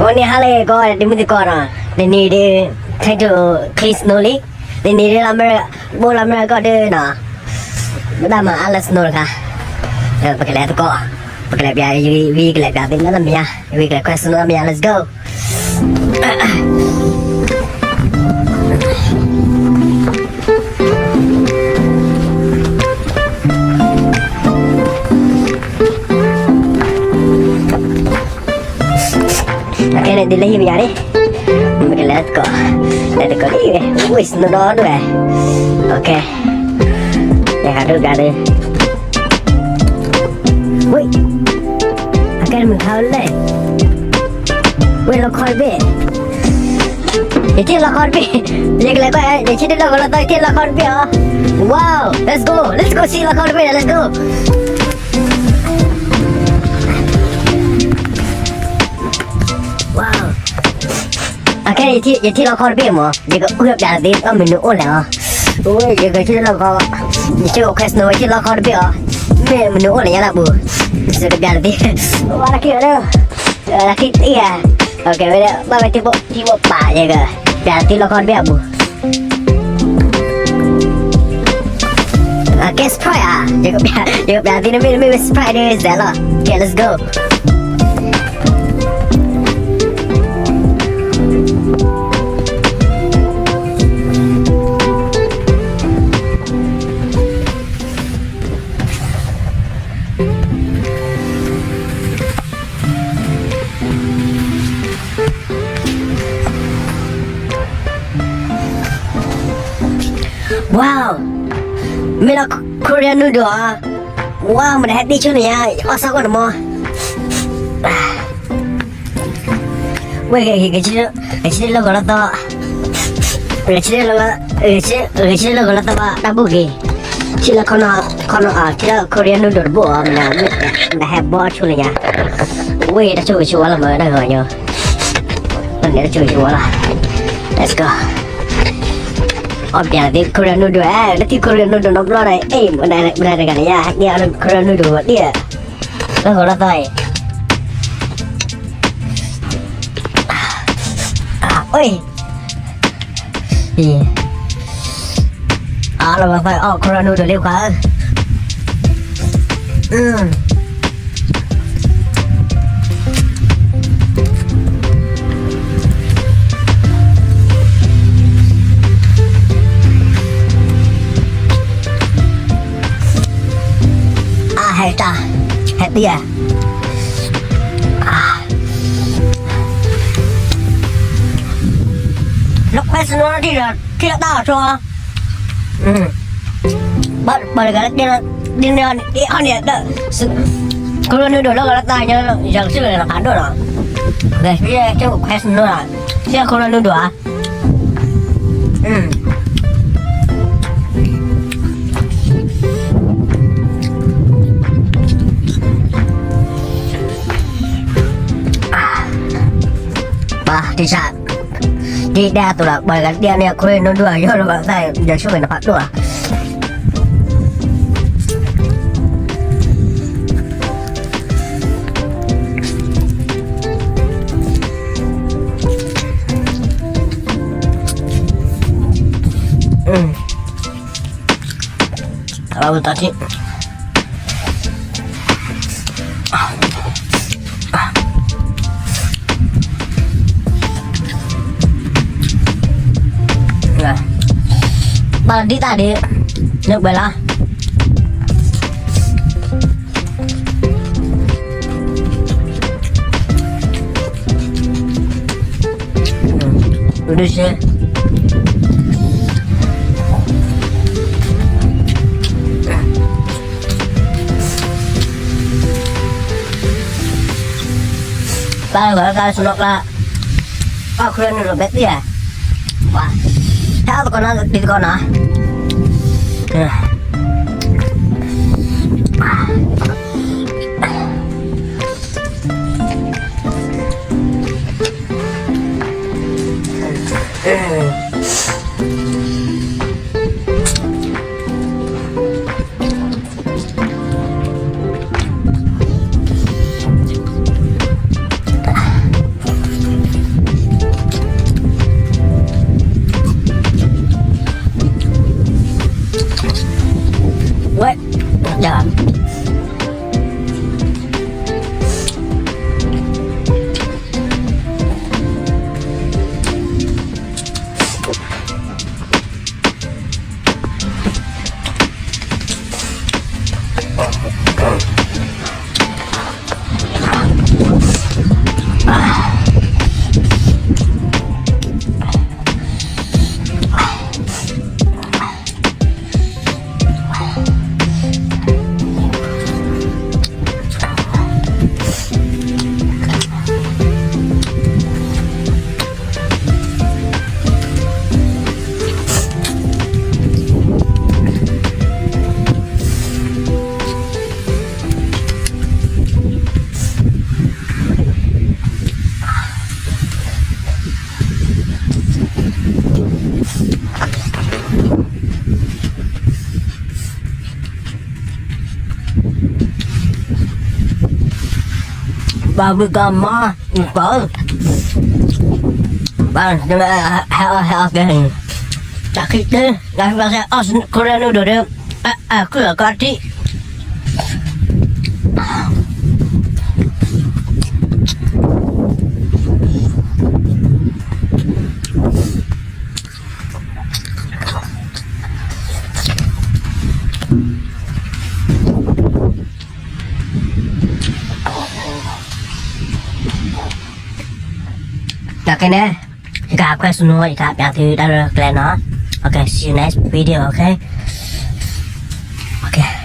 When you hale go dimiti kora, they need try to clean slowly. They need bol America de na. Dama alas norka. Pakai lihat kok. Pakai lihat we like that. Tinggal namanya. We like question namanya. Let's go. Cái này đi lấy bây giờ đi. Mình let go đi. Ui, nó đó rồi. Ok. Để hạt được ra đi. Ui. Cái mình thao lên. Ui, nó khỏi bể. Để chết là khỏi bể. Để lại coi, để chết là khỏi tôi chết là khỏi bể. Wow, let's go see là khỏi bể, let's go. Wow. Cáiที่เราคอร์เบียมั้งเดี๋ยวก็เอื้อแบบนี้ต้องมีหนูเลยอ่ะโอ้ยเดี๋ยวก็ที่เราคอชื่อแคสโนที่เราคอร์เบียไม่มีหนูเลยยังไงบุสุดแบบนี้ว่าละคิดเลยละคิดอีอ่ะโอเคไปเลยมาไปที่บุป่าอย่างเงี้ยแบบที่เราคอร์เบียบุแกสไพร์อ่ะเดี๋ยวแบบที่ไม่สไพร์ด้วยเสร็จแล้ว Okay, let's go. Wow, mình Korean noodle à? Wow, mình đã đi chỗ này à? Ở sao còn more? Wait, cái gì lo gọi là to? Cái gì lo gọi là to ba? Đáp gì? Chỉ là con à? Chỉ là Korean noodle bộ à? Mình đã have bò chỗ này à? Wait, đã chơi chỗ là mới đã gọi nhờ. Mình đã chơi chỗ là. Let's go. Ở nhà thì Korean noodle à, nó thì Korean noodle nó lo này, bữa nay cái này nha, nghe là Korean noodle đi à, nó gọi là gì? Ôi, gì? Là phải Korean noodle liêu quá. Hết đi à? Lúc quay xuống nó đi rồi, khi nó đau cho. Bởi cái đi ăn nhẹ đợi. Cô luôn đưa nó gọi là tài cho giờ chứ là phản đồ đó. Để cái quay xuống nó là chứ cô luôn đưa à? Thì sao đi đa tụi là bởi cái đen này quên nó đùa cho nó bảo tay giờ cho mình nó phát đùa Kalau tadi bà đi tại đi được vậy là đi xe ta gọi ta xuống là khuyên được bé tía wow sao con nó đi con hả babu gamma bal bal hal gang sakit deh dah bahasa as Korea udah deh aku ya kati okay nè gặp cái số nói gặp nhà thì đã được lên nó okay see you next video okay okay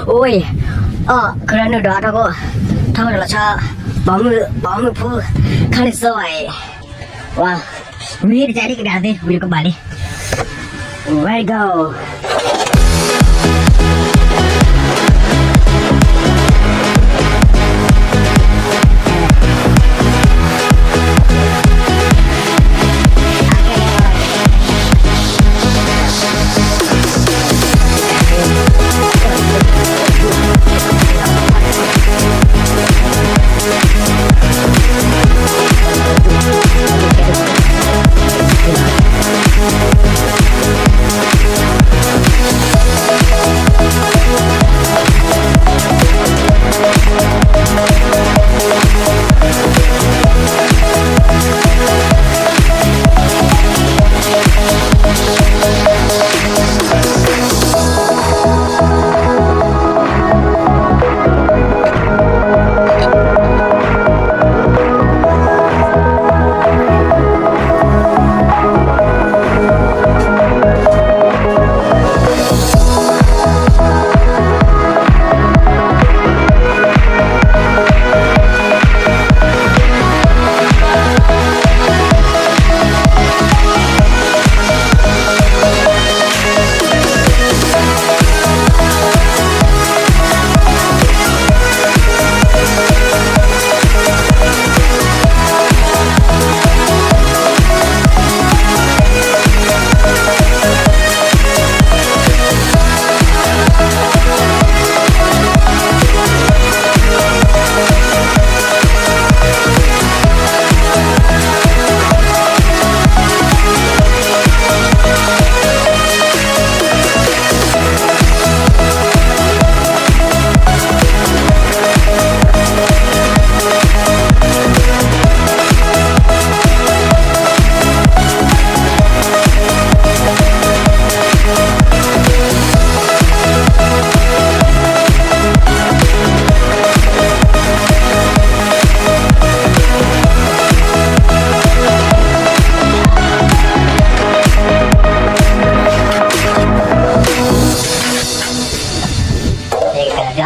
ôi 그래 너 나라고 타고라 차 마음을 푸 칸에서 와 우리 자리 그래 돼 우리 거 말이 where go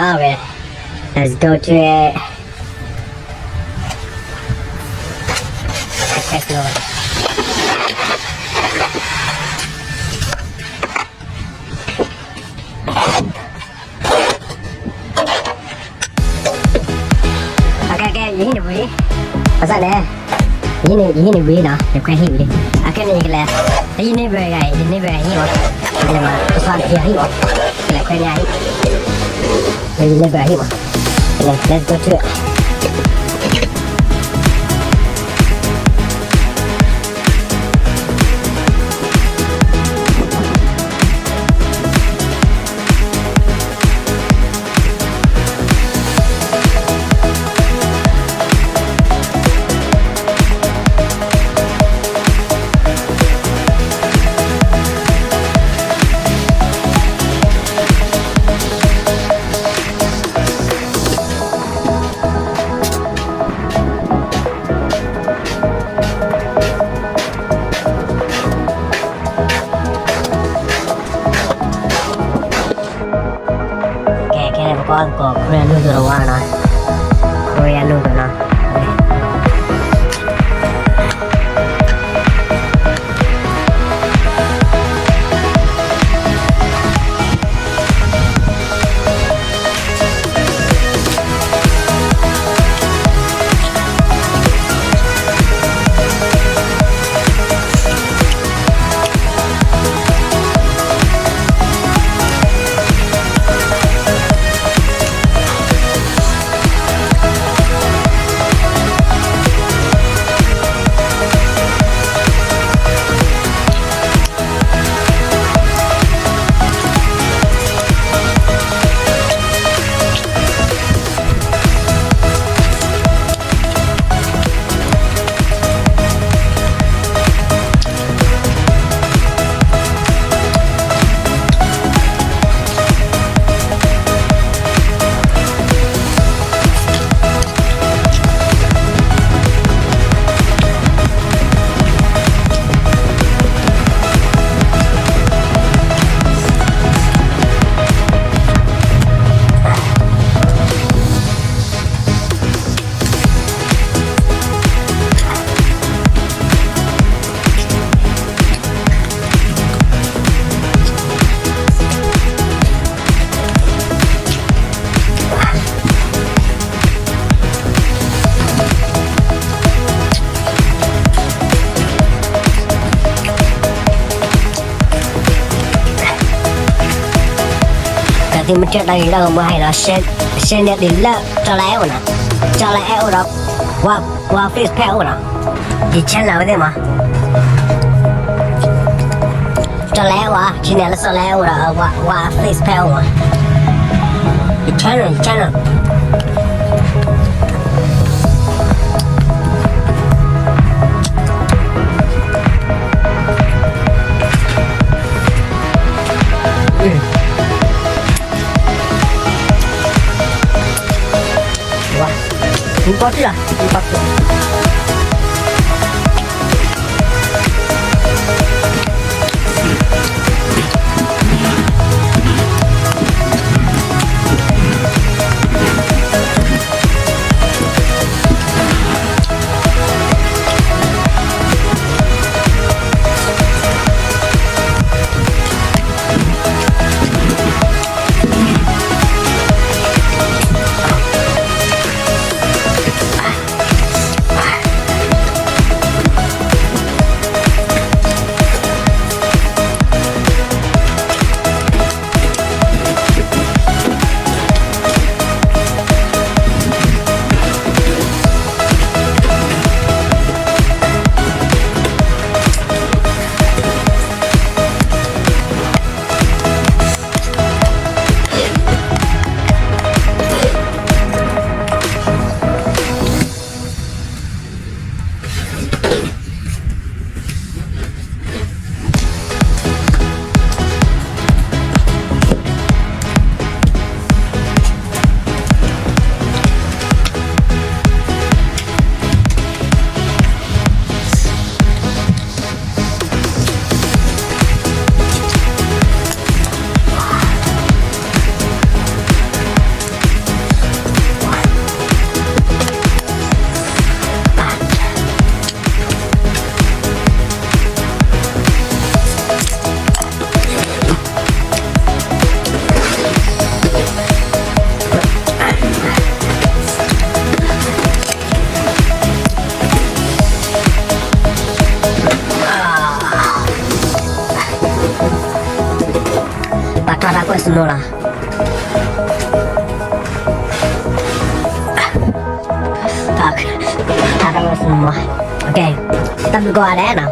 Alright, let's go to it. Let's go. Okay, you need to read. What's that there? You need to read now. You're quite heavy. I can't make it last. You need to read. You need to read. You want. You want. This one here. You want. Like quite nice. You need to read. You want. Let's go to it. Con của Korean noodle quá nó Korean noodle nó thì mình trước đây đâu mà hay là xe net đi lỡ cho lẽ rồi nè cho lẽ rồi đó qua face pal rồi nè thì chân nào thế mà cho lẽ quá chỉ này là cho lẽ rồi đó qua face pal mà thì chân rồi Imported lah, imported. West Nola. Tak. Tak ada semua. Okay. Tapi kau ada na?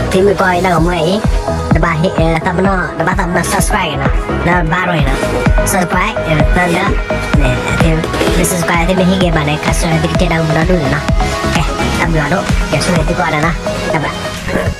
Tim kau ada kamu ni? Tapi tak subscribe na? Na baru na? Subscribe, tanda. Subscribe thì mình hãy bạn này cắt rồi thì cái nào cũng đã đủ rồi nè. Ok, tạm biệt đó. Giờ xuống đây tôi gọi là nè. Tạm biệt.